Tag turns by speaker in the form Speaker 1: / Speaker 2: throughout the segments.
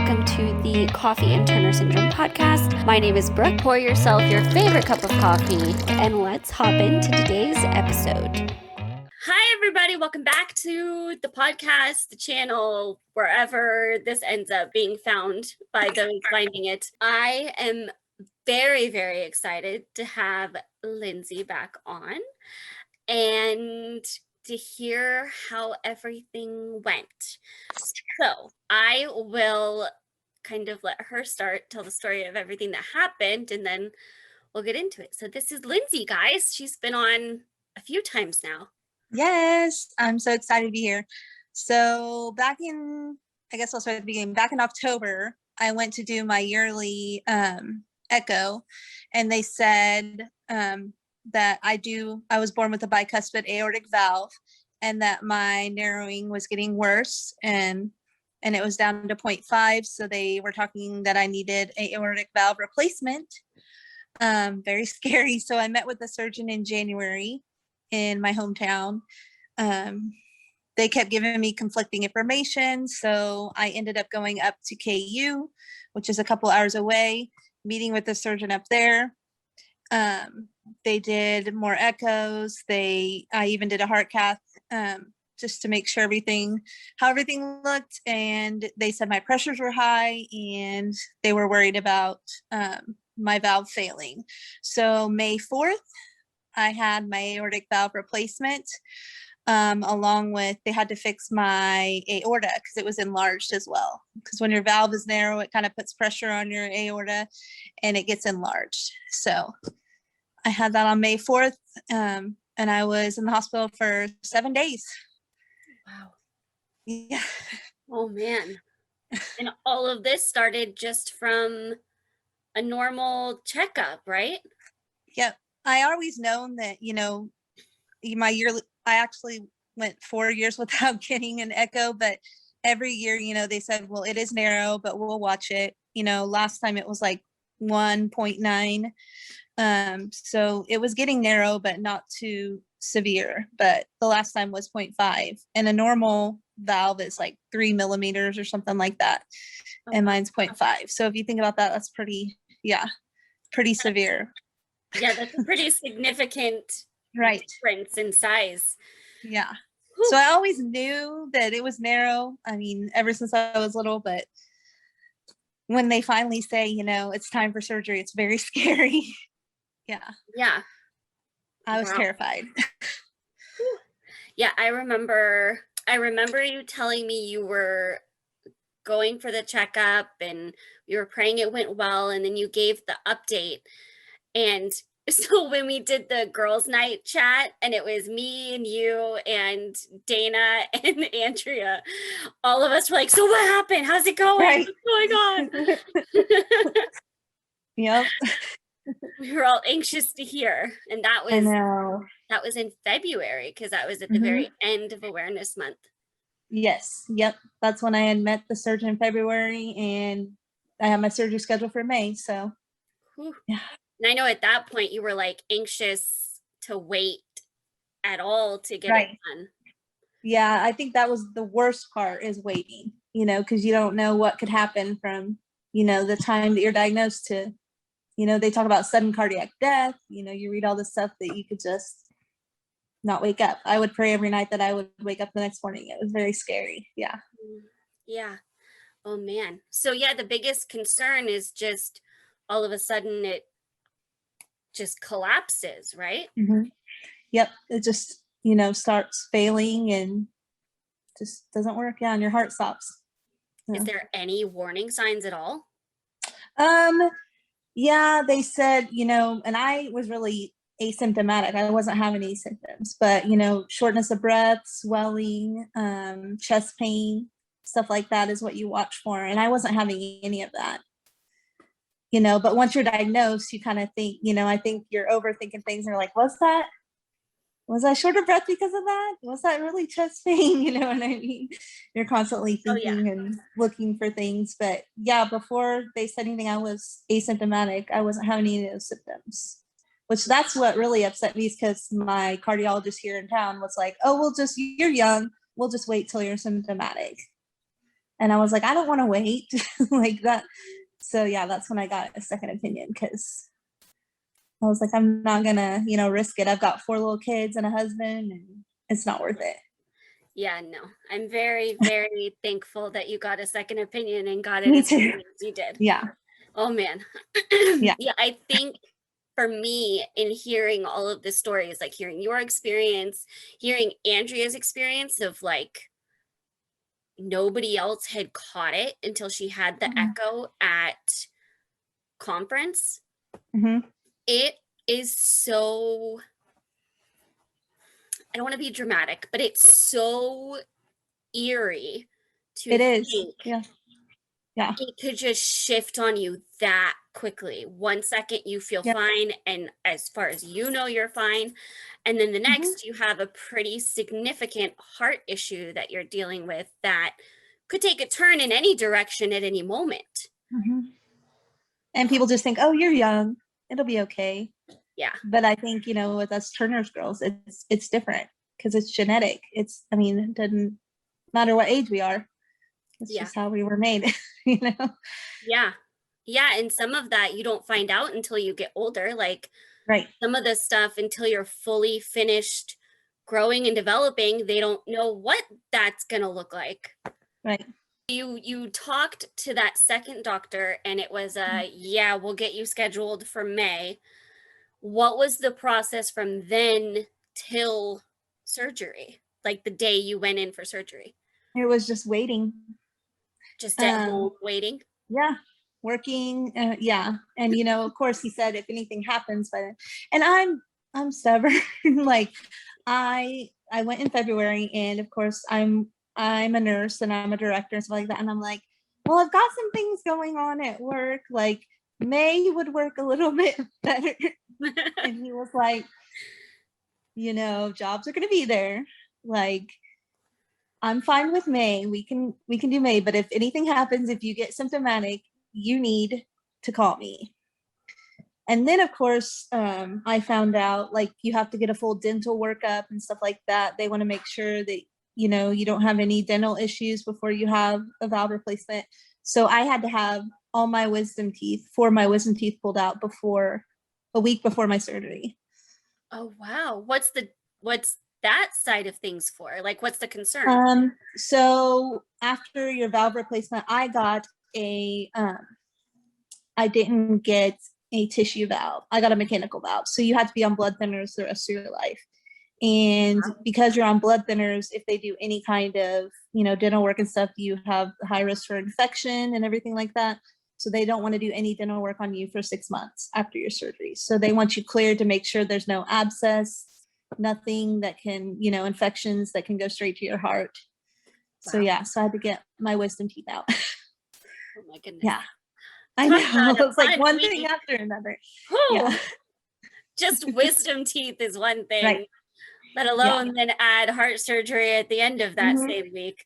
Speaker 1: welcome to the Coffee and Turner Syndrome podcast. My name is Brooke. Pour yourself your favorite cup of coffee and let's hop into today's episode. Hi, everybody. Welcome back to the podcast, the channel, wherever this ends up being found by those finding it. I am very, very excited to have Lindsey back on and to hear how everything went. So I will kind of let her tell the story of everything that happened, and then we'll get into it. So this is Lindsey, guys. She's been on a few times now.
Speaker 2: Yes, I'm so excited to be here. So back in October, I went to do my yearly echo, and they said that I was born with a bicuspid aortic valve, and that my narrowing was getting worse, and it was down to 0.5. So they were talking that I needed an aortic valve replacement. Very scary. So I met with the surgeon in January in my hometown. They kept giving me conflicting information. So I ended up going up to KU, which is a couple hours away, meeting with the surgeon up there. They did more echoes. I even did a heart cath, just to make sure how everything looked. And they said my pressures were high and they were worried about my valve failing. So May 4th, I had my aortic valve replacement, along with, they had to fix my aorta because it was enlarged as well. Because when your valve is narrow, it kind of puts pressure on your aorta and it gets enlarged. So I had that on May 4th, and I was in the hospital for 7 days.
Speaker 1: Wow.
Speaker 2: Yeah.
Speaker 1: Oh, man. And all of this started just from a normal checkup, right?
Speaker 2: Yep. I always known that, I actually went 4 years without getting an echo, but every year, they said, well, it is narrow, but we'll watch it. Last time it was like 1.9. So it was getting narrow, but not too severe. But the last time was 0.5, and a normal valve is like 3 millimeters or something like that. And mine's 0.5. So if you think about that, that's pretty severe.
Speaker 1: Yeah, that's a pretty significant difference in size.
Speaker 2: Yeah. Whew. So I always knew that it was narrow. I mean, ever since I was little, but when they finally say, it's time for surgery, it's very scary. Yeah.
Speaker 1: Yeah.
Speaker 2: I was terrified.
Speaker 1: Yeah, I remember you telling me you were going for the checkup and you were praying it went well, and then you gave the update. And so when we did the girls' night chat, and it was me and you and Dana and Andrea, all of us were like, so what happened? How's it going?
Speaker 2: Right.
Speaker 1: What's going on?
Speaker 2: Yep.
Speaker 1: We were all anxious to hear. And that was in February, because that was at the very end of Awareness Month.
Speaker 2: Yes. Yep. That's when I had met the surgeon in February, and I had my surgery scheduled for May. So
Speaker 1: yeah. And I know at that point you were like anxious to wait at all to get it done.
Speaker 2: Yeah, I think that was the worst part, is waiting, because you don't know what could happen from, the time that you're diagnosed to, they talk about sudden cardiac death. You read all this stuff that you could just not wake up. I would pray every night that I would wake up the next morning. It was very scary. Yeah.
Speaker 1: Yeah. Oh, man. So, yeah, the biggest concern is just all of a sudden it just collapses, right?
Speaker 2: Mm-hmm. Yep. It just, starts failing and just doesn't work. Yeah. And your heart stops.
Speaker 1: Yeah. Is there any warning signs at all?
Speaker 2: Yeah, they said, and I was really asymptomatic. I wasn't having any symptoms, but, shortness of breath, swelling, chest pain, stuff like that is what you watch for. And I wasn't having any of that. But once you're diagnosed, you kind of think, I think you're overthinking things. And you're like, was I short of breath because of that? Was that really chest pain? You know what I mean? You're constantly thinking and looking for things. But yeah, before they said anything, I was asymptomatic. I wasn't having any of those symptoms, which that's what really upset me, is because my cardiologist here in town was like, oh, you're young. We'll just wait till you're symptomatic. And I was like, I don't want to wait like that. So yeah, that's when I got a second opinion, because I was like, I'm not gonna, risk it. I've got 4 little kids and a husband, and it's not worth it.
Speaker 1: Yeah, no, I'm very, very thankful that you got a second opinion and got it
Speaker 2: Me
Speaker 1: as
Speaker 2: too.
Speaker 1: quickly as you did.
Speaker 2: Yeah.
Speaker 1: Oh man.
Speaker 2: Yeah.
Speaker 1: Yeah, I think for me, in hearing all of the stories, like hearing your experience, hearing Andrea's experience of like nobody else had caught it until she had the echo at conference. It is so, I don't want to be dramatic, but it's so eerie to
Speaker 2: It is.
Speaker 1: think
Speaker 2: Yeah.
Speaker 1: it could just shift on you that quickly. 1 second you feel fine, and as far as you know, you're fine. And then the next you have a pretty significant heart issue that you're dealing with that could take a turn in any direction at any moment.
Speaker 2: And people just think, oh, you're young, it'll be okay.
Speaker 1: Yeah.
Speaker 2: But I think, with us Turner's girls, it's different because it's genetic. It doesn't matter what age we are. It's just how we were made,
Speaker 1: Yeah. Yeah. And some of that you don't find out until you get older. Like some of the stuff, until you're fully finished growing and developing, they don't know what that's going to look like.
Speaker 2: Right.
Speaker 1: You talked to that second doctor and it was yeah, we'll get you scheduled for May. What was the process from then till surgery? Like the day you went in for surgery?
Speaker 2: It was just waiting.
Speaker 1: Just at home waiting?
Speaker 2: Yeah. Working. Yeah. And, of course he said, if anything happens by then, and I'm stubborn. Like I went in February, and of course I'm a nurse and I'm a director and stuff like that. And I'm like, well, I've got some things going on at work. Like May would work a little bit better. And he was like, jobs are going to be there. Like, I'm fine with May. We can do May. But if anything happens, if you get symptomatic, you need to call me. And then, of course, I found out, like, you have to get a full dental workup and stuff like that. They want to make sure that, you don't have any dental issues before you have a valve replacement. So I had to have all my wisdom teeth pulled out a week before my surgery.
Speaker 1: Oh, wow. What's that side of things for? Like, what's the concern?
Speaker 2: So after your valve replacement, I didn't get a tissue valve. I got a mechanical valve. So you had to be on blood thinners the rest of your life. And because you're on blood thinners, if they do any kind of, dental work and stuff, you have high risk for infection and everything like that. So they don't want to do any dental work on you for 6 months after your surgery. So they want you cleared to make sure there's no abscess, nothing that can, infections that can go straight to your heart. Wow. So yeah, so I had to get my wisdom teeth out.
Speaker 1: Oh my goodness.
Speaker 2: Yeah. I know. It's like one thing after another. Yeah.
Speaker 1: Just wisdom teeth is one thing, let alone then add heart surgery at the end of that same week.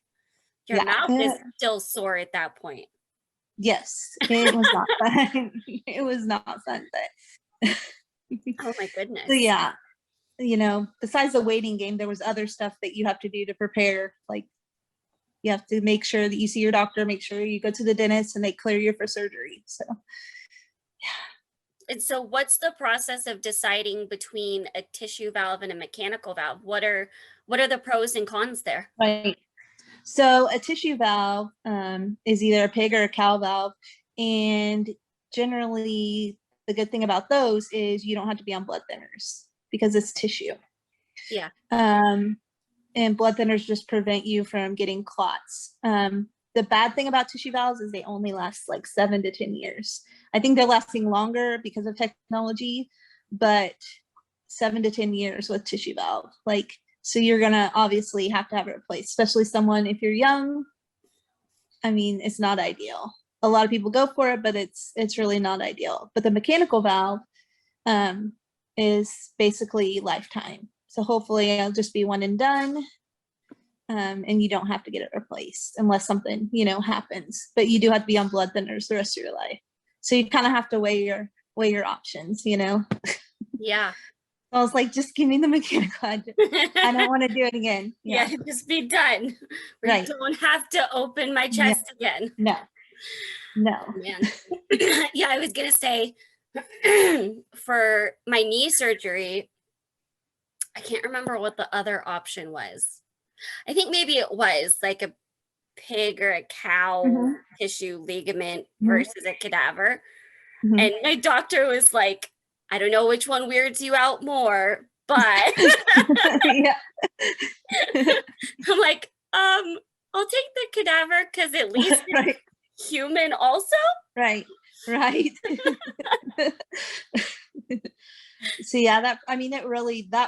Speaker 1: Your mouth is still sore at that point.
Speaker 2: Yes, it was not fun. It was not fun, but
Speaker 1: oh my goodness.
Speaker 2: So yeah, besides the waiting game, there was other stuff that you have to do to prepare. Like you have to make sure that you see your doctor, make sure you go to the dentist and they clear you for surgery. So yeah.
Speaker 1: And so what's the process of deciding between a tissue valve and a mechanical valve? What are the pros and cons there?
Speaker 2: Right. So a tissue valve is either a pig or a cow valve. And generally the good thing about those is you don't have to be on blood thinners because it's tissue.
Speaker 1: Yeah.
Speaker 2: And blood thinners just prevent you from getting clots. The bad thing about tissue valves is they only last like 7 to 10 years. I think they're lasting longer because of technology, but 7 to 10 years with tissue valve. Like, so you're gonna obviously have to have it replaced, especially someone, if you're young, I mean, it's not ideal. A lot of people go for it, but it's really not ideal. But the mechanical valve is basically lifetime. So hopefully it'll just be one and done. And you don't have to get it replaced unless something, happens. But you do have to be on blood thinners the rest of your life. So you kind of have to weigh your options,
Speaker 1: Yeah.
Speaker 2: I was like, just give me the mechanical. I don't want to do it again.
Speaker 1: Yeah, just be done. We
Speaker 2: Right.
Speaker 1: don't have to open my chest again.
Speaker 2: No.
Speaker 1: Oh, man. Yeah, I was gonna say for my knee surgery, I can't remember what the other option was. I think maybe it was like a pig or a cow tissue ligament versus a cadaver. And my doctor was like, I don't know which one weirds you out more, but I'm like, I'll take the cadaver because at least it's human also.
Speaker 2: Right. So yeah, that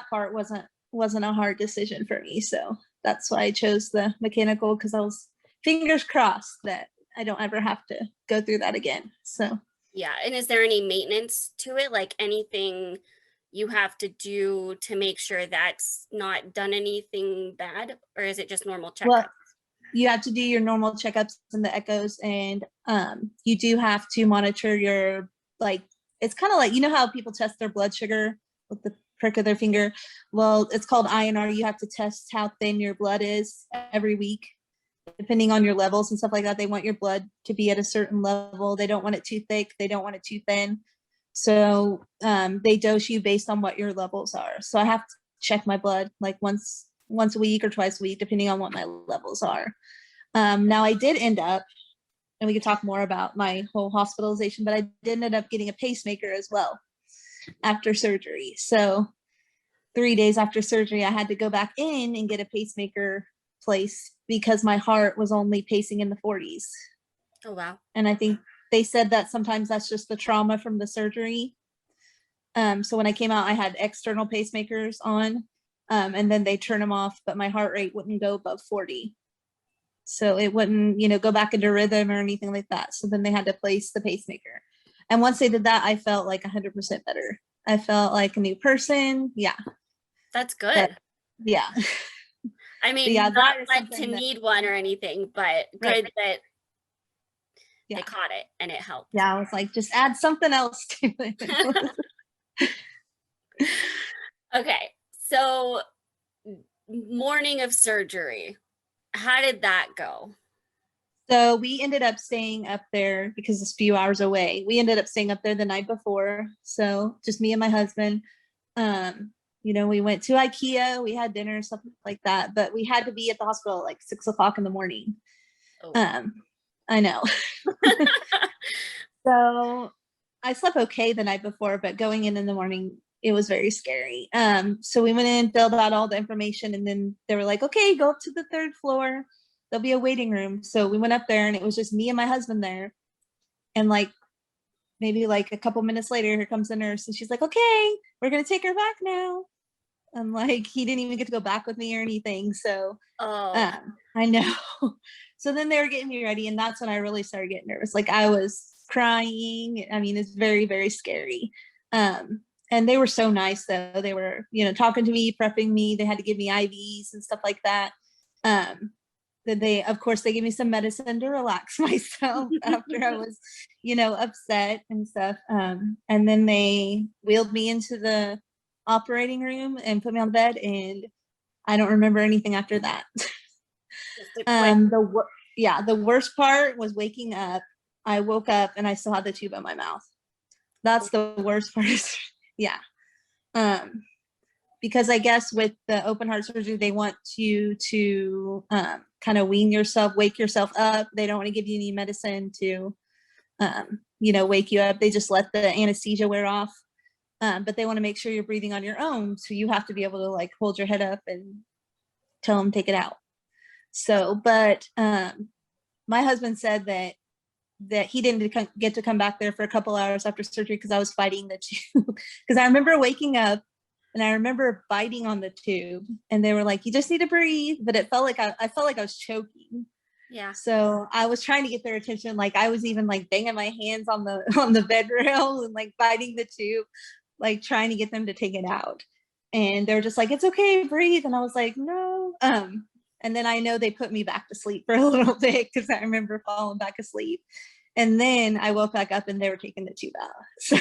Speaker 2: part wasn't a hard decision for me. So that's why I chose the mechanical, because I was fingers crossed that I don't ever have to go through that again. So
Speaker 1: yeah. And is there any maintenance to it? Like anything you have to do to make sure that's not done anything bad? Or is it just normal checkups?
Speaker 2: Well, you have to do your normal checkups and the echoes, and you do have to monitor your, like, it's kind of like, you know how people test their blood sugar with the prick of their finger? Well, it's called INR. You have to test how thin your blood is every week, depending on your levels and stuff like that. They want your blood to be at a certain level. They don't want it too thick. They don't want it too thin. So they dose you based on what your levels are. So I have to check my blood like once a week or twice a week, depending on what my levels are. Now I did end up, and we could talk more about my whole hospitalization, but I did end up getting a pacemaker as well after surgery. So 3 days after surgery, I had to go back in and get a pacemaker place because my heart was only pacing in the 40s.
Speaker 1: Oh, wow.
Speaker 2: And I think they said that sometimes that's just the trauma from the surgery. So when I came out, I had external pacemakers on, and then they turn them off, but my heart rate wouldn't go above 40. So it wouldn't, go back into rhythm or anything like that. So then they had to place the pacemaker. And once they did that, I felt like 100% better. I felt like a new person. Yeah.
Speaker 1: That's good.
Speaker 2: Yeah.
Speaker 1: I mean,
Speaker 2: yeah,
Speaker 1: not like to need one or anything, but good that they caught it and it helped.
Speaker 2: Yeah, I was like, just add something else to it.
Speaker 1: Okay, so morning of surgery, how did that go?
Speaker 2: So we ended up staying up there because it's a few hours away. We ended up staying up there the night before. So just me and my husband. We went to IKEA, we had dinner, something like that, but we had to be at the hospital at like 6 o'clock in the morning. Oh. I know. So I slept okay the night before, but going in the morning, it was very scary. So we went in, filled out all the information, and then they were like, okay, go up to the 3rd floor. There'll be a waiting room. So we went up there, and it was just me and my husband there. And maybe a couple minutes later, here comes the nurse, and she's like, okay, we're going to take her back now. I'm like, he didn't even get to go back with me or anything. So I know. So then they were getting me ready, and that's when I really started getting nervous. Like, I was crying. I mean, it's very, very scary. And they were so nice, though. They were, talking to me, prepping me. They had to give me IVs and stuff like that. Then they gave me some medicine to relax myself after I was, upset and stuff. And then they wheeled me into the operating room and put me on the bed, and I don't remember anything after that. The worst part was waking up. I woke up and I still had the tube in my mouth. That's the worst part. Yeah. Because I guess with the open heart surgery, they want you to kind of wake yourself up. They don't want to give you any medicine to, wake you up. They just let the anesthesia wear off. But they want to make sure you're breathing on your own. So you have to be able to hold your head up and tell them take it out. So, but my husband said that he didn't get to come back there for a couple hours after surgery because I was fighting the tube. Because I remember waking up and I remember biting on the tube, and they were like, you just need to breathe. But it felt like I felt like I was choking.
Speaker 1: Yeah.
Speaker 2: So I was trying to get their attention. Like, I was even banging my hands on the bed rail and biting the tube, trying to get them to take it out. And they're just like, it's okay, breathe. And I was like, no. And then I know they put me back to sleep for a little bit because I remember falling back asleep. And then I woke back up and they were taking the tube out. So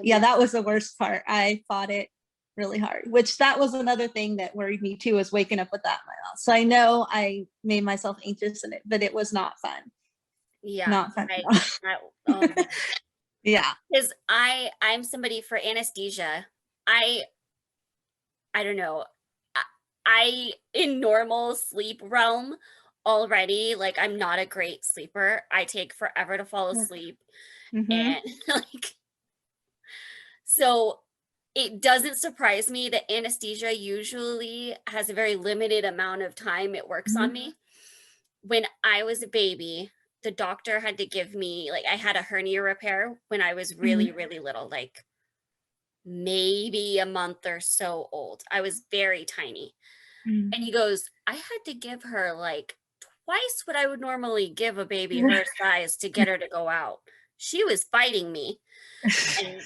Speaker 2: yeah, that was the worst part. I fought it really hard, which that was another thing that worried me too, was waking up with that in my mouth. So I know I made myself anxious in it, but it was not fun.
Speaker 1: Yeah.
Speaker 2: Not fun.
Speaker 1: Oh man.
Speaker 2: Yeah.
Speaker 1: Because I'm somebody for anesthesia. I don't know. I in normal sleep realm already, like I'm not a great sleeper. I take forever to fall asleep.
Speaker 2: Mm-hmm.
Speaker 1: And like so it doesn't surprise me that anesthesia usually has a very limited amount of time it works on me. When I was a baby, the doctor had to give me, like, I had a hernia repair when I was really, really little, like maybe a month or so old. I was very tiny.
Speaker 2: Mm-hmm.
Speaker 1: And he goes, I had to give her like twice what I would normally give a baby her size to get her to go out. She was fighting me. And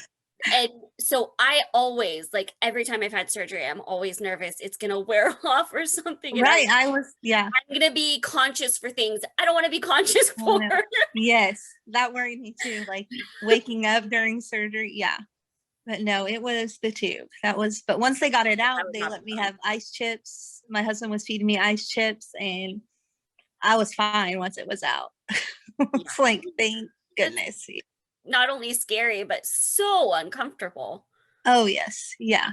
Speaker 1: and so I always, like every time I've had surgery, I'm always nervous it's gonna wear off or something. And
Speaker 2: Right. I was, yeah.
Speaker 1: I'm gonna be conscious for things I don't want to be conscious
Speaker 2: Oh,
Speaker 1: for.
Speaker 2: no. Yes, that worried me too. Like waking up during surgery. Yeah. But no, it was the tube. That was, but once they got it out, they let me have ice chips. My husband was feeding me ice chips and I was fine once it was out. It's like, thank goodness.
Speaker 1: Not only scary, but so uncomfortable.
Speaker 2: Oh, yes. Yeah.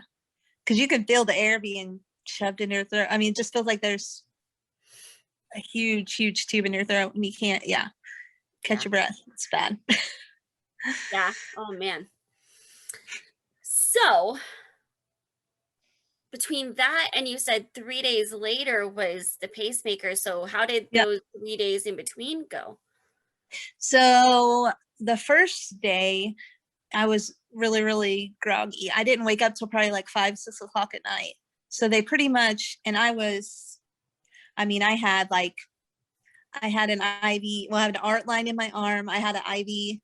Speaker 2: Because you can feel the air being shoved in your throat. I mean, it just feels like there's a huge, huge tube in your throat and you can't, catch your breath. It's bad.
Speaker 1: Yeah. Oh, man. So between that and you said 3 days later was the pacemaker. So how did
Speaker 2: Yeah.
Speaker 1: those 3 days in between go?
Speaker 2: So the first day, I was really, really groggy. I didn't wake up till probably like 5, 6 o'clock at night. So they pretty much, and I had an IV. Well, I had an art line in my arm. I had an IV.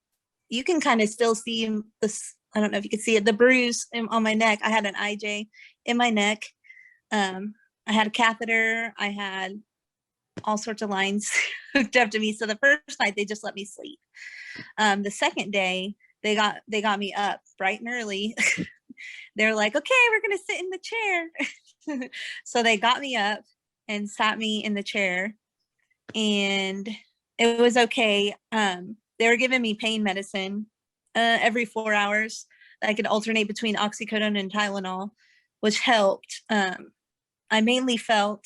Speaker 2: You can kind of still see this. I don't know if you can see it, the bruise on my neck. I had an IJ in my neck. I had a catheter. I had all sorts of lines hooked up to me. So the first night they just let me sleep. The second day they got me up bright and early. They're like, okay, we're gonna sit in the chair. So they got me up and sat me in the chair, and it was okay. They were giving me pain medicine every 4 hours. I could alternate between oxycodone and Tylenol, which helped. I mainly felt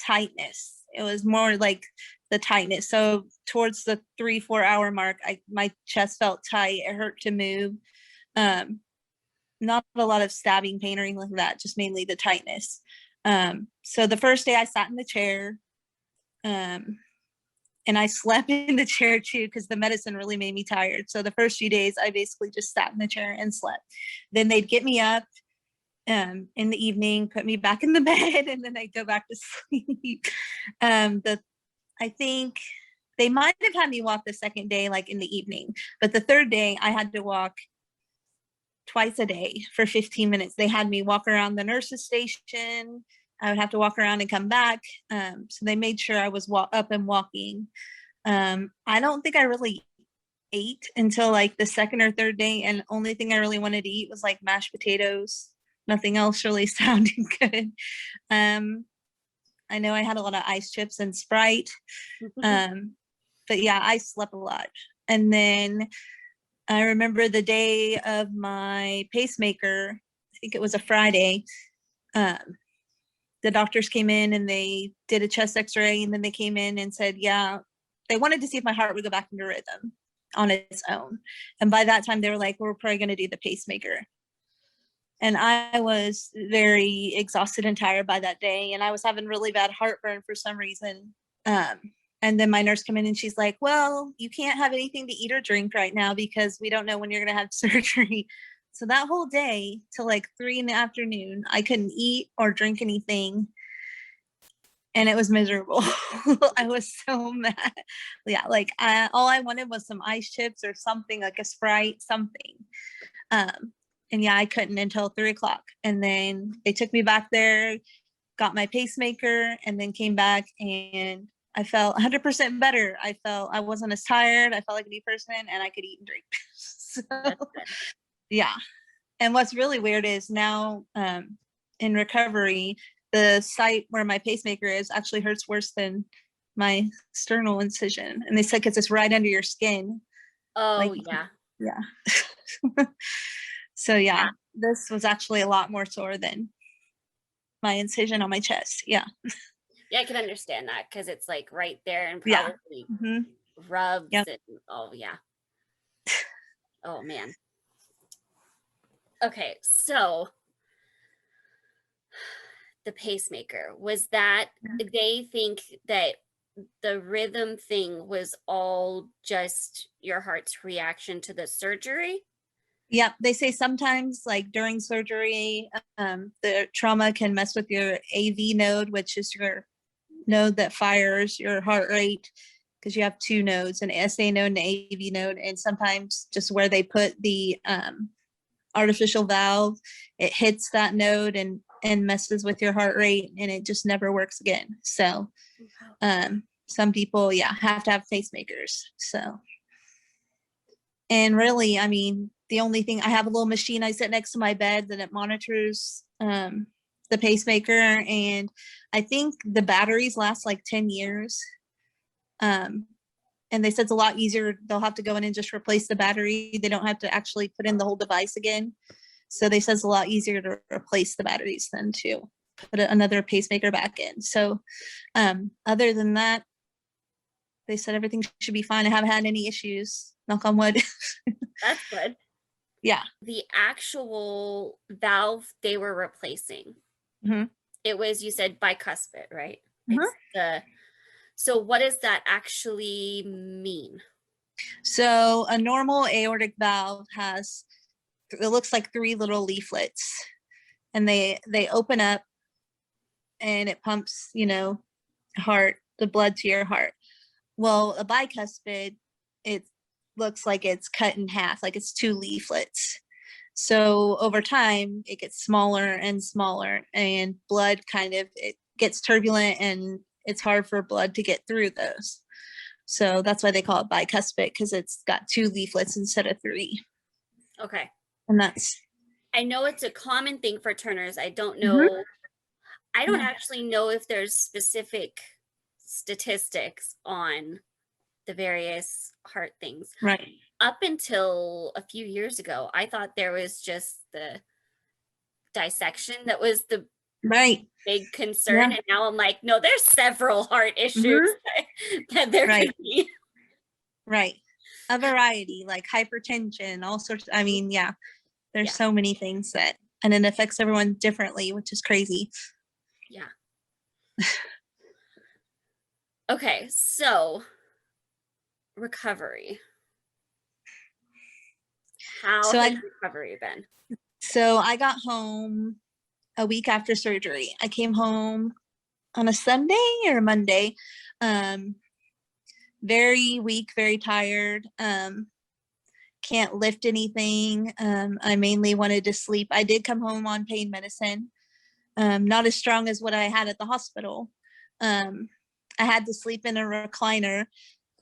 Speaker 2: tightness. It was more like the tightness. So towards the 3-4 hour mark, my chest felt tight. It hurt to move. Not a lot of stabbing pain or anything like that, just mainly the tightness. So the first day I sat in the chair, and I slept in the chair too, because the medicine really made me tired. So the first few days I basically just sat in the chair and slept. Then they'd get me up in the evening, put me back in the bed, and then I'd go back to sleep. I think they might have had me walk the second day, like in the evening, but the third day I had to walk twice a day for 15 minutes. They had me walk around the nurse's station. I would have to walk around and come back. So they made sure I was up and walking. I don't think I really ate until like the second or third day. And the only thing I really wanted to eat was like mashed potatoes. Nothing else really sounded good. I know I had a lot of ice chips and Sprite. But yeah, I slept a lot. And then I remember the day of my pacemaker, I think it was a Friday. The doctors came in and they did a chest x-ray, and then they came in and said, yeah, they wanted to see if my heart would go back into rhythm on its own. And by that time they were like, we're probably going to do the pacemaker. And I was very exhausted and tired by that day. And I was having really bad heartburn for some reason. And then my nurse came in and she's like, well, you can't have anything to eat or drink right now because we don't know when you're going to have surgery. So that whole day till like 3 p.m, I couldn't eat or drink anything. And it was miserable. I was so mad. Yeah, like all I wanted was some ice chips or something, like a Sprite, something. And yeah, I couldn't until 3 o'clock. And then they took me back there, got my pacemaker, and then came back and I felt 100% better. I wasn't as tired. I felt like a new person and I could eat and drink. So, yeah. And what's really weird is now in recovery, the site where my pacemaker is actually hurts worse than my sternal incision. And they said, because it's right under your skin.
Speaker 1: Oh,
Speaker 2: like,
Speaker 1: yeah.
Speaker 2: Yeah. So yeah, this was actually a lot more sore than my incision on my chest. Yeah.
Speaker 1: Yeah, I can understand that because it's like right there and
Speaker 2: Yeah.
Speaker 1: probably
Speaker 2: Mm-hmm.
Speaker 1: rubs
Speaker 2: Yep.
Speaker 1: and oh yeah. Oh man. Okay, so the pacemaker, was that they think that the rhythm thing was all just your heart's reaction to the surgery?
Speaker 2: Yep. They say sometimes like during surgery, the trauma can mess with your AV node, which is your node that fires your heart rate, because you have two nodes, an SA node and an AV node. And sometimes just where they put the artificial valve, it hits that node and messes with your heart rate, and it just never works again. So some people, have to have pacemakers. So, and really, I mean, the only thing, I have a little machine I sit next to my bed that it monitors the pacemaker, and I think the batteries last like 10 years. And they said it's a lot easier. They'll have to go in and just replace the battery. They don't have to actually put in the whole device again. So they said it's a lot easier to replace the batteries than to put another pacemaker back in. So other than that, they said everything should be fine. I haven't had any issues, knock on wood.
Speaker 1: That's good.
Speaker 2: Yeah.
Speaker 1: The actual valve they were replacing, it was, you said bicuspid, right? It's so what does that actually mean?
Speaker 2: So a normal aortic valve has, it looks like 3 little leaflets, and they open up and it pumps, the blood to your heart. Well, a bicuspid, it looks like it's cut in half, like it's 2 leaflets. So over time, it gets smaller and smaller, and blood it gets turbulent, and it's hard for blood to get through those. So that's why they call it bicuspid, because it's got 2 leaflets instead of 3.
Speaker 1: Okay.
Speaker 2: And that's,
Speaker 1: I know it's a common thing for Turners. I don't know. I don't actually know if there's specific statistics on the various heart things.
Speaker 2: right.
Speaker 1: Up until a few years ago, I thought there was just the dissection that was the big concern. And now I'm like, no, there's several heart issues that there could be.
Speaker 2: Right. A variety, like hypertension, all sorts. I mean, there's so many things and it affects everyone differently, which is crazy.
Speaker 1: Yeah. Okay, so recovery. How has recovery been?
Speaker 2: So I got home a week after surgery. I came home on a Sunday or a Monday. Very weak, very tired. Can't lift anything. I mainly wanted to sleep. I did come home on pain medicine. Not as strong as what I had at the hospital. I had to sleep in a recliner,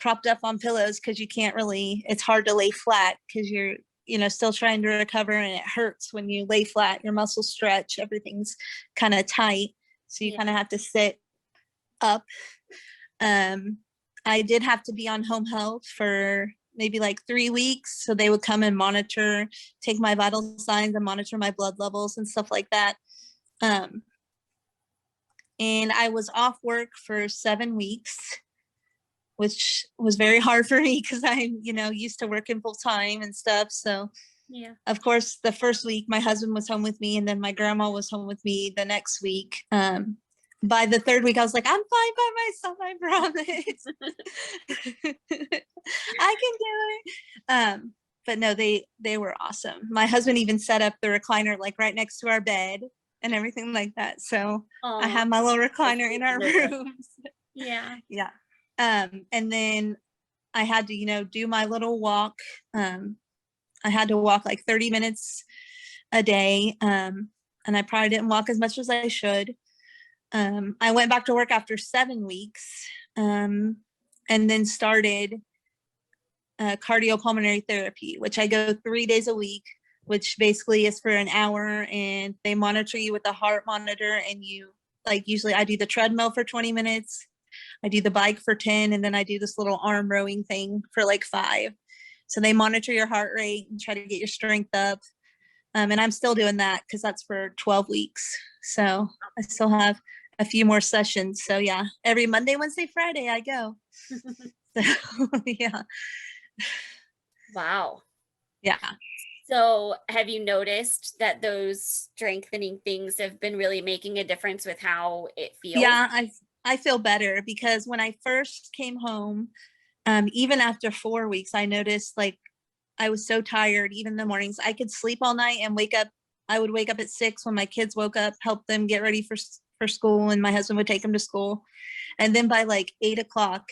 Speaker 2: propped up on pillows, because you can't really, it's hard to lay flat because you're, still trying to recover, and it hurts when you lay flat. Your muscles stretch, everything's kind of tight. So you kind of have to sit up. I did have to be on home health for maybe like 3 weeks. So they would come and monitor, take my vital signs and monitor my blood levels and stuff like that. And I was off work for 7 weeks, which was very hard for me because I'm, used to working full time and stuff. So of course, the first week my husband was home with me, and then my grandma was home with me the next week. By the 3rd week, I was like, I'm fine by myself, I promise. I can do it. But no, they were awesome. My husband even set up the recliner like right next to our bed and everything like that. So I have my little recliner in our rooms.
Speaker 1: Yeah.
Speaker 2: And then I had to, do my little walk. I had to walk like 30 minutes a day. And I probably didn't walk as much as I should. I went back to work after 7 weeks, and then started cardiopulmonary therapy, which I go 3 days a week. which basically is for an hour, and they monitor you with a heart monitor, and you like, usually I do the treadmill for 20 minutes. I do the bike for 10, and then I do this little arm rowing thing for like 5. So they monitor your heart rate and try to get your strength up. And I'm still doing that because that's for 12 weeks. So I still have a few more sessions. So yeah, every Monday, Wednesday, Friday I go. So yeah.
Speaker 1: Wow.
Speaker 2: Yeah.
Speaker 1: So have you noticed that those strengthening things have been really making a difference with how it feels?
Speaker 2: Yeah, I feel better because when I first came home, even after 4 weeks, I noticed like I was so tired, even in the mornings. I could sleep all night and wake up. I would wake up at 6 when my kids woke up, help them get ready for school, and my husband would take them to school. And then by like 8 o'clock,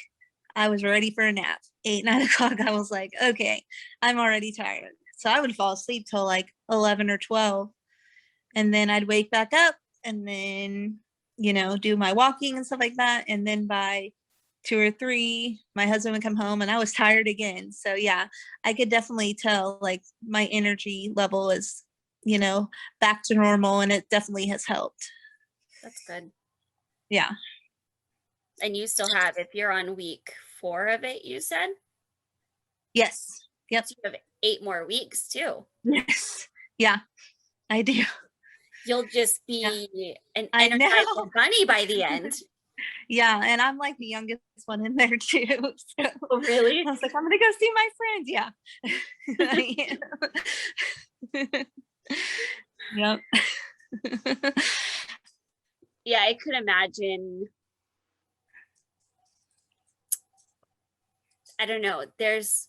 Speaker 2: I was ready for a nap. 8, 9 o'clock, I was like, okay, I'm already tired. So I would fall asleep till like 11 or 12. And then I'd wake back up and then, do my walking and stuff like that. And then by 2 or 3, my husband would come home and I was tired again. So yeah, I could definitely tell like my energy level is, back to normal, and it definitely has helped.
Speaker 1: That's good.
Speaker 2: Yeah.
Speaker 1: And you still have, if you're on week 4 of it, you said?
Speaker 2: Yes. Yep.
Speaker 1: So you have 8 more weeks too.
Speaker 2: Yes. Yeah, I do.
Speaker 1: You'll just be an
Speaker 2: I
Speaker 1: energized
Speaker 2: know.
Speaker 1: bunny by the end.
Speaker 2: Yeah, and I'm like the youngest one in there too. So
Speaker 1: Oh, really?
Speaker 2: I was like, I'm gonna go see my friends. Yeah. Yep.
Speaker 1: Yeah, I could imagine. I don't know. There's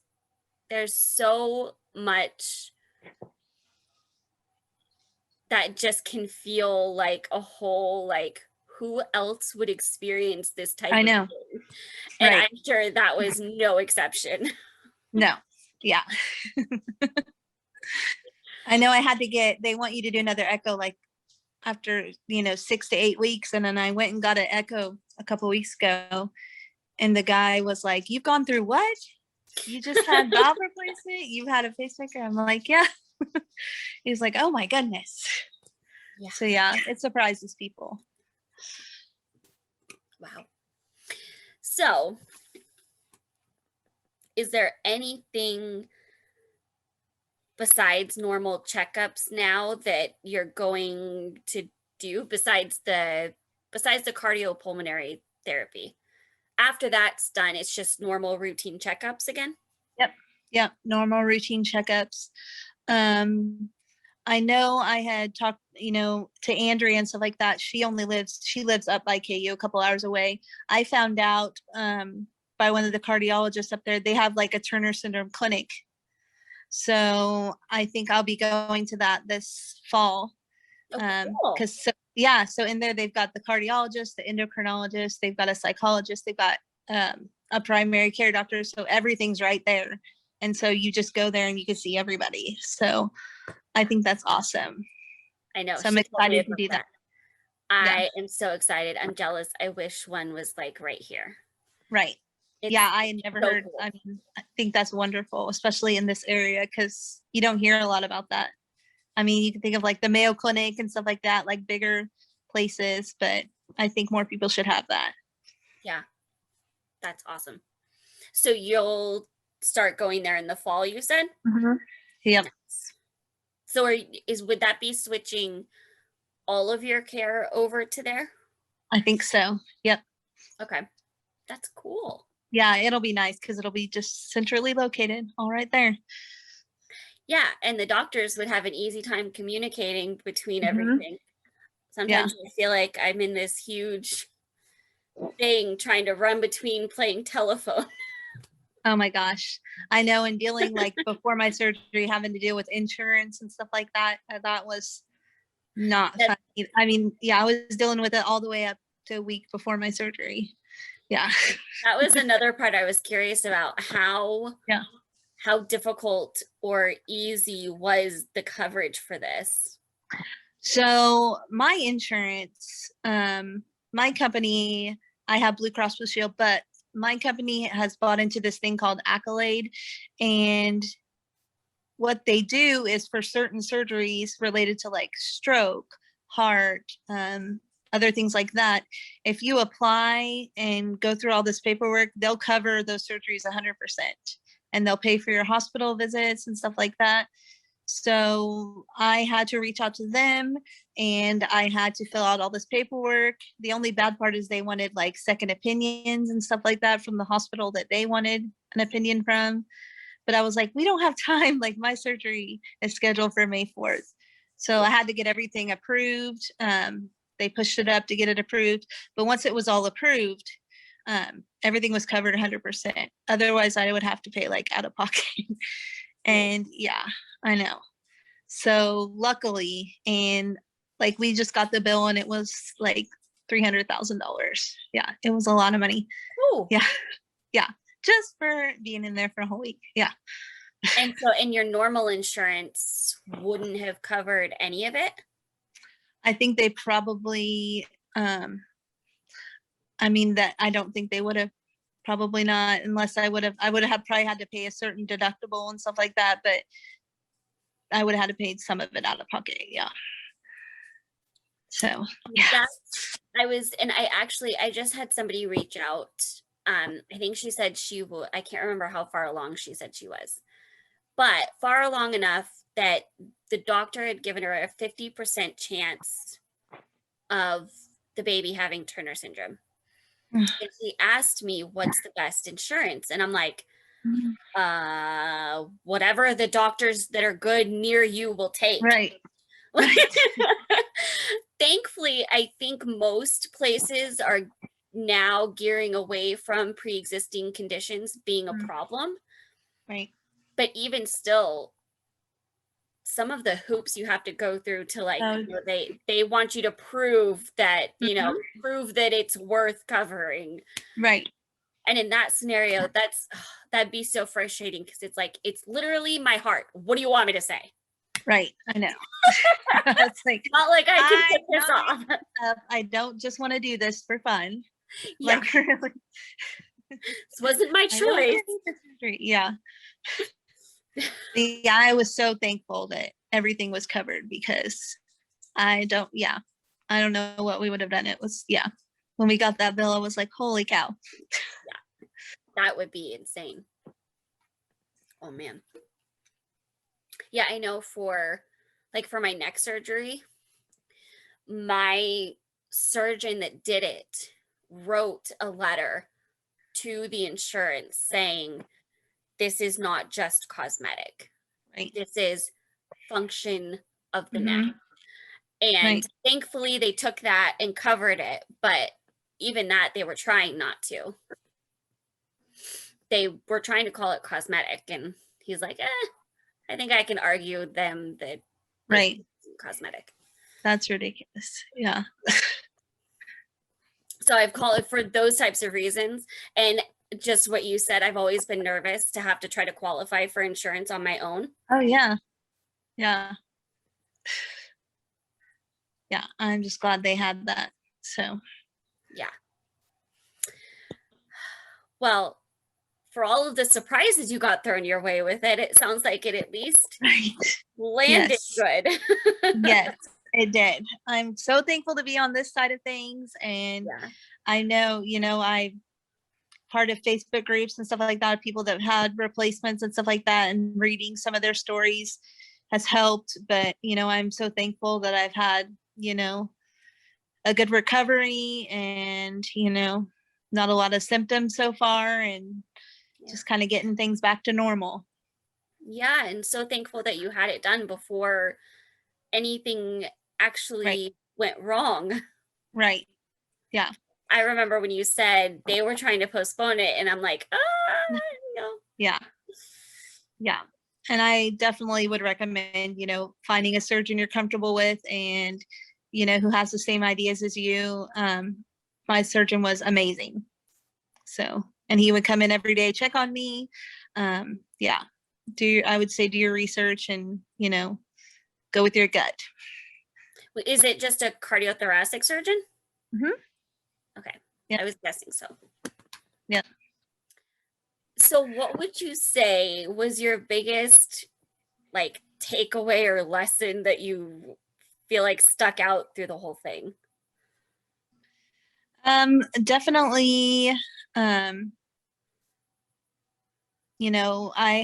Speaker 1: so much that just can feel like a whole, like, who else would experience this type
Speaker 2: I
Speaker 1: of
Speaker 2: know.
Speaker 1: thing? And
Speaker 2: Right.
Speaker 1: I'm sure that was no exception.
Speaker 2: No. Yeah. I know I had to they want you to do another echo like after, 6 to 8 weeks. And then I went and got an echo a couple weeks ago. And the guy was like, you've gone through what? You just had valve replacement? You've had a pacemaker? I'm like, yeah. He's like, oh my goodness.
Speaker 1: Yeah.
Speaker 2: So yeah, it surprises people.
Speaker 1: Wow. So, is there anything besides normal checkups now that you're going to do besides the cardiopulmonary therapy? After that's done, it's just normal routine checkups again?
Speaker 2: Yep. Normal routine checkups. I know I had talked, to Andrea and stuff like that. She lives up by KU, a couple hours away. I found out by one of the cardiologists up there, they have like a Turner syndrome clinic. So I think I'll be going to that this fall.
Speaker 1: Cool.
Speaker 2: So in there they've got the cardiologist, the endocrinologist, they've got a psychologist, they've got a primary care doctor. So everything's right there. And so you just go there and you can see everybody. So I think that's awesome.
Speaker 1: I know.
Speaker 2: So I'm excited to do that.
Speaker 1: I am so excited. I'm jealous. I wish one was like right here.
Speaker 2: Right. Yeah, I had never heard.
Speaker 1: Cool.
Speaker 2: I mean, I think that's wonderful, especially in this area, because you don't hear a lot about that. I mean, you can think of like the Mayo Clinic and stuff like that, like bigger places, but I think more people should have that.
Speaker 1: Yeah, that's awesome. So you'll start going there in the fall, you said?
Speaker 2: Mm-hmm. Yep.
Speaker 1: So would that be switching all of your care over to there?
Speaker 2: I think so. Yep.
Speaker 1: Okay. That's cool.
Speaker 2: Yeah, it'll be nice because it'll be just centrally located, all right there.
Speaker 1: Yeah, and the doctors would have an easy time communicating between everything. Sometimes I feel like I'm in this huge thing trying to run between playing telephone.
Speaker 2: Oh my gosh. I know. And dealing like before my surgery, having to deal with insurance and stuff like that, that was not fun. I mean, yeah, I was dealing with it all the way up to a week before my surgery. Yeah.
Speaker 1: That was another part I was curious about. How difficult or easy was the coverage for this?
Speaker 2: So my insurance, my company, I have Blue Cross Blue Shield, but my company has bought into this thing called Accolade, and what they do is for certain surgeries related to like stroke, heart, other things like that, if you apply and go through all this paperwork, they'll cover those surgeries 100%, and they'll pay for your hospital visits and stuff like that. So I had to reach out to them, and I had to fill out all this paperwork. The only bad part is they wanted like second opinions and stuff like that from the hospital that they wanted an opinion from. But I was like, we don't have time. Like, my surgery is scheduled for May 4th. So I had to get everything approved. They pushed it up to get it approved. But once it was all approved, everything was covered 100%. Otherwise, I would have to pay like out of pocket. And yeah, I know. So luckily, and like we just got the bill and it was like $300,000. Yeah, it was a lot of money.
Speaker 1: Oh,
Speaker 2: yeah, yeah, just for being in there for a whole week. Yeah.
Speaker 1: And so, and your normal insurance wouldn't have covered any of it?
Speaker 2: I think they probably, I mean, that I don't think they would have, probably not, unless I would have probably had to pay a certain deductible and stuff like that, but I would have had to pay some of it out of pocket. Yeah. So yeah.
Speaker 1: I just had somebody reach out. I think she said I can't remember how far along she said she was, but far along enough that the doctor had given her a 50% chance of the baby having Turner syndrome. And she asked me, what's the best insurance? And I'm like, whatever the doctors that are good near you will take.
Speaker 2: Right.
Speaker 1: Thankfully, I think most places are now gearing away from pre-existing conditions being a problem.
Speaker 2: Right.
Speaker 1: But even still, some of the hoops you have to go through to like, they want you to prove that, prove that it's worth covering.
Speaker 2: Right.
Speaker 1: And in that scenario, that'd be so frustrating, because it's like, it's literally my heart. What do you want me to say?
Speaker 2: Right. I know. It's like,
Speaker 1: not like I can put this off.
Speaker 2: I don't just want to do this for fun.
Speaker 1: Yeah.
Speaker 2: Like, really.
Speaker 1: This wasn't my choice.
Speaker 2: Yeah. Yeah, I was so thankful that everything was covered, because I don't know what we would have done. It was, when we got that bill, I was like, holy cow.
Speaker 1: Yeah, that would be insane. Oh man. Yeah, I know for my neck surgery, my surgeon that did it wrote a letter to the insurance saying, this is not just cosmetic.
Speaker 2: Right.
Speaker 1: This is function of the neck. And thankfully they took that and covered it. But even that, they were trying not to. They were trying to call it cosmetic. And he's like, I think I can argue them that it's cosmetic.
Speaker 2: That's ridiculous. Yeah.
Speaker 1: So I've called it for those types of reasons. And just what you said, I've always been nervous to have to try to qualify for insurance on my own.
Speaker 2: Oh yeah. Yeah. Yeah. I'm just glad they had that. So
Speaker 1: yeah. Well, for all of the surprises you got thrown your way with it, it sounds like it at least landed good.
Speaker 2: Yes, it did. I'm so thankful to be on this side of things. And I know, I'm part of Facebook groups and stuff like that, people that have had replacements and stuff like that, and reading some of their stories has helped. But, I'm so thankful that I've had, a good recovery, and, not a lot of symptoms so far, and just kind of getting things back to normal.
Speaker 1: Yeah. And so thankful that you had it done before anything actually went wrong. Right. Yeah. I remember when you said they were trying to postpone it, and I'm like, no.
Speaker 2: Yeah. Yeah. And I definitely would recommend, finding a surgeon you're comfortable with, and, who has the same ideas as you. My surgeon was amazing. So, and he would come in every day, check on me. Yeah. I would say do your research, and, go with your gut.
Speaker 1: Is it just a cardiothoracic surgeon?
Speaker 2: Mm-hmm.
Speaker 1: Okay. Yeah. I was guessing so.
Speaker 2: Yeah.
Speaker 1: So what would you say was your biggest like takeaway or lesson that you feel like stuck out through the whole thing?
Speaker 2: Definitely, I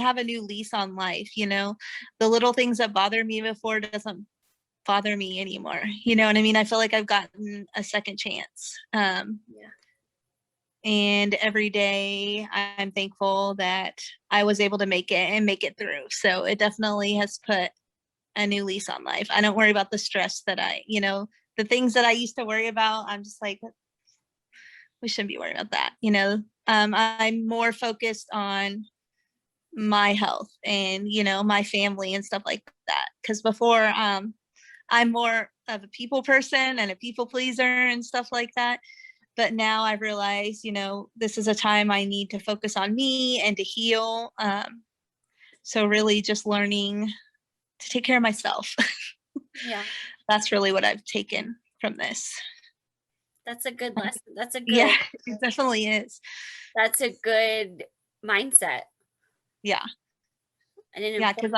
Speaker 2: have a new lease on life, the little things that bothered me before doesn't bother me anymore. You know what I mean? I feel like I've gotten a second chance.
Speaker 1: Yeah.
Speaker 2: And every day I'm thankful that I was able to make it and make it through. So it definitely has put a new lease on life. I don't worry about the stress that the things that I used to worry about. I'm just like, we shouldn't be worried about that. I'm more focused on my health and, my family and stuff like that. Cause before, I'm more of a people person and a people pleaser and stuff like that. But now I realize, this is a time I need to focus on me and to heal. So really just learning to take care of myself.
Speaker 1: Yeah.
Speaker 2: That's really what I've taken from this.
Speaker 1: That's a good lesson.
Speaker 2: Yeah, it definitely is.
Speaker 1: That's a good mindset.
Speaker 2: Yeah.
Speaker 1: Yeah,
Speaker 2: because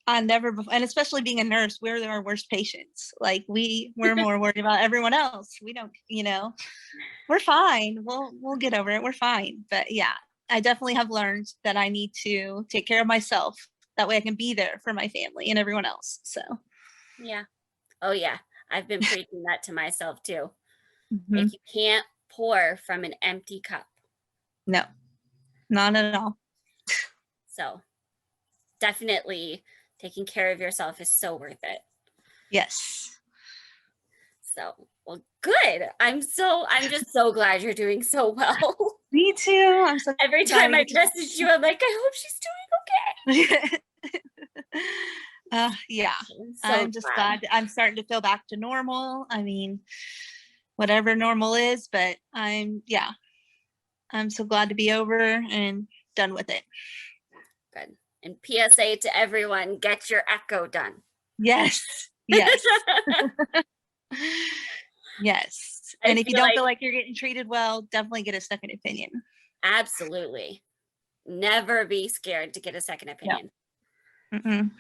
Speaker 2: I never, and especially being a nurse, we're our worst patients. Like we're more worried about everyone else. We don't, we're fine. We'll get over it. We're fine. But yeah, I definitely have learned that I need to take care of myself. That way I can be there for my family and everyone else. So
Speaker 1: yeah. Oh yeah. I've been preaching that to myself too.
Speaker 2: mm-hmm.
Speaker 1: Like you can't pour from an empty cup.
Speaker 2: No, not at all.
Speaker 1: So definitely taking care of yourself is so worth it.
Speaker 2: Yes.
Speaker 1: So, well, good. I'm just so glad you're doing so well.
Speaker 2: Me too. I'm so
Speaker 1: every time I message you, I'm like, I hope she's doing okay.
Speaker 2: Yeah. I'm just glad I'm starting to feel back to normal. Whatever normal is, but I'm so glad to be over and done with it.
Speaker 1: Good. And PSA to everyone, get your echo done.
Speaker 2: Yes. Yes. And if you don't feel like you're getting treated well, definitely get a second opinion.
Speaker 1: Absolutely. Never be scared to get a second opinion.
Speaker 2: Mm-mm.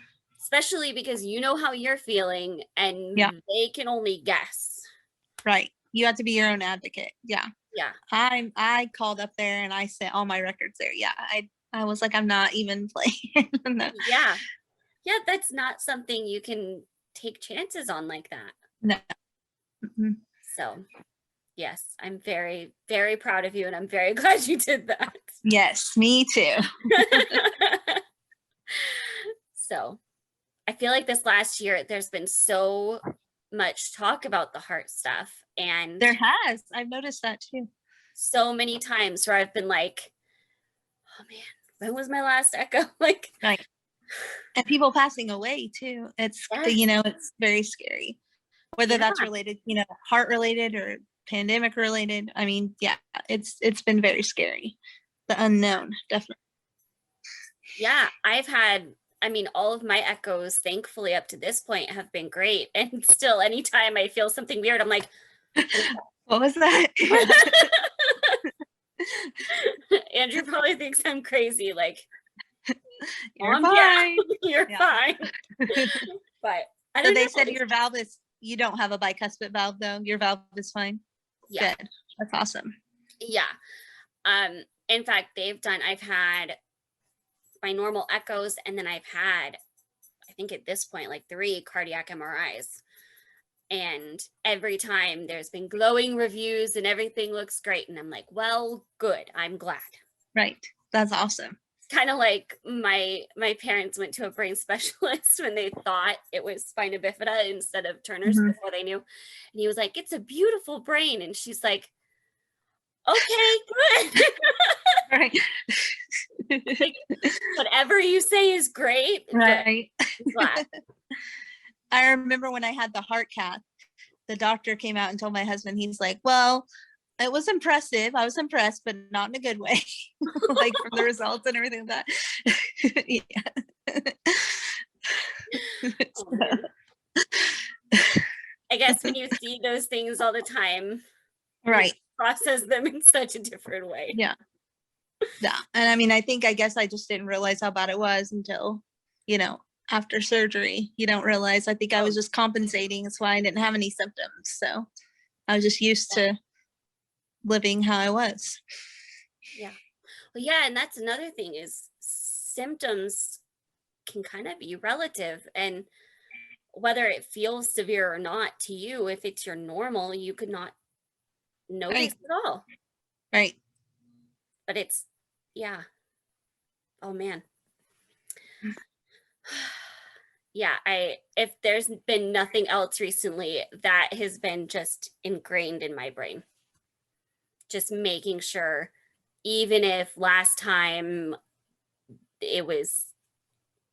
Speaker 1: Especially because you know how you're feeling and they can only guess.
Speaker 2: Right. You have to be your own advocate. Yeah.
Speaker 1: Yeah.
Speaker 2: I called up there and I sent all my records there. Yeah. I was like, I'm not even playing. No.
Speaker 1: Yeah. Yeah. That's not something you can take chances on like that.
Speaker 2: No. Mm-hmm.
Speaker 1: So yes, I'm very, very proud of you and I'm very glad you did that.
Speaker 2: Yes, me too.
Speaker 1: So I feel like this last year, there's been so much talk about the heart stuff. And
Speaker 2: there has. I've noticed that too.
Speaker 1: So many times where I've been like, oh man, when was my last echo? Like,
Speaker 2: right. And people passing away too. It's, it's very scary. Whether that's related, heart related or pandemic related. It's been very scary. The unknown, definitely.
Speaker 1: Yeah, I've had, all of my echoes, thankfully, up to this point have been great. And still, anytime I feel something weird, I'm like,
Speaker 2: what was that?
Speaker 1: Andrew probably thinks I'm crazy. Like,
Speaker 2: you're fine.
Speaker 1: You're fine. But
Speaker 2: so they said your valve is, you don't have a bicuspid valve though. Your valve is fine.
Speaker 1: Yeah.
Speaker 2: Good. That's awesome.
Speaker 1: Yeah. In fact, I've had my normal echoes, and then I've had, I think at this point, like 3 cardiac MRIs. And every time there's been glowing reviews and everything looks great. And I'm like, well, good. I'm glad.
Speaker 2: Right. That's awesome.
Speaker 1: It's kind of like my parents went to a brain specialist when they thought it was spina bifida instead of Turner's before they knew. And he was like, it's a beautiful brain. And she's like, okay, good.
Speaker 2: Right.
Speaker 1: Like, whatever you say is great.
Speaker 2: Right.
Speaker 1: Glad.
Speaker 2: I remember when I had the heart cath, the doctor came out and told my husband, he's like, well, it was impressive. I was impressed, but not in a good way. Like from the results and everything like that.
Speaker 1: I guess when you see those things all the time,
Speaker 2: right,
Speaker 1: process them in such a different way.
Speaker 2: Yeah. And I guess I just didn't realize how bad it was until, after surgery. You don't realize. I think I was just compensating. That's why I didn't have any symptoms. So I was just used to living how I was.
Speaker 1: Yeah. Well, yeah, and that's another thing is symptoms can kind of be relative, and whether it feels severe or not to you, if it's your normal, you could not notice at all.
Speaker 2: Right.
Speaker 1: But it's, yeah. Oh man. Yeah, if there's been nothing else recently, that has been just ingrained in my brain. Just making sure, even if last time it was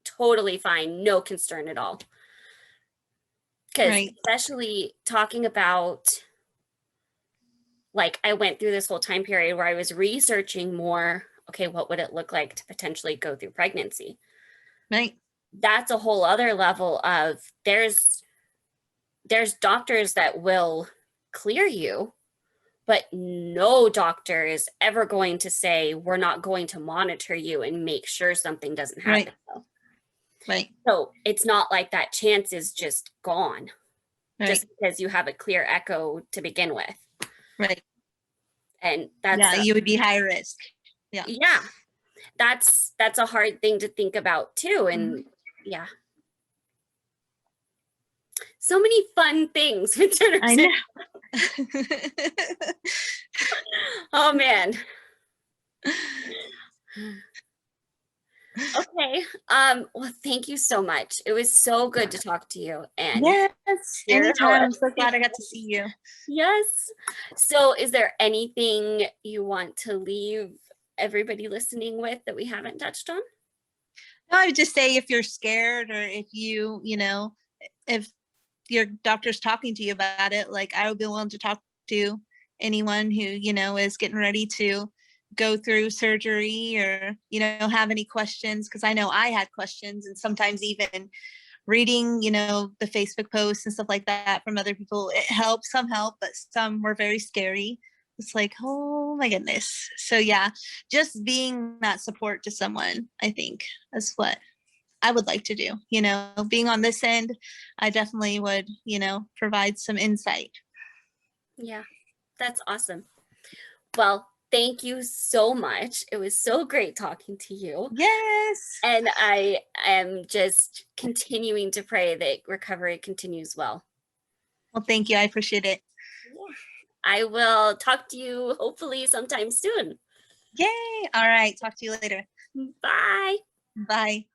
Speaker 1: totally fine, no concern at all. Because especially talking about, like, I went through this whole time period where I was researching more, okay, what would it look like to potentially go through pregnancy?
Speaker 2: Right.
Speaker 1: That's a whole other level of, there's doctors that will clear you, but no doctor is ever going to say, we're not going to monitor you and make sure something doesn't happen.
Speaker 2: Right.
Speaker 1: So it's not like that chance is just gone, just because you have a clear echo to begin with.
Speaker 2: Right.
Speaker 1: And that's
Speaker 2: you would be high risk. Yeah.
Speaker 1: Yeah. That's a hard thing to think about too. And yeah. So many fun things with Turner syndrome. Oh man. Okay. Well, thank you so much. It was so good to talk to you. And
Speaker 2: yes, anytime. I'm so glad I got to see you.
Speaker 1: Yes. So is there anything you want to leave everybody listening with that we haven't touched on?
Speaker 2: No, I would just say, if you're scared, or if you know, if your doctor's talking to you about it, like, I would be willing to talk to anyone who, is getting ready to go through surgery, or, have any questions. Cause I know I had questions, and sometimes even reading, the Facebook posts and stuff like that from other people, it helps. Some help, but some were very scary. It's like, oh my goodness. So yeah, just being that support to someone, I think is what I would like to do. Being on this end, I definitely would, provide some insight.
Speaker 1: Yeah, that's awesome. Well, thank you so much. It was so great talking to you.
Speaker 2: Yes.
Speaker 1: And I am just continuing to pray that recovery continues well.
Speaker 2: Well, thank you. I appreciate it.
Speaker 1: Yeah. I will talk to you hopefully sometime soon.
Speaker 2: Yay. All right. Talk to you later.
Speaker 1: Bye.
Speaker 2: Bye.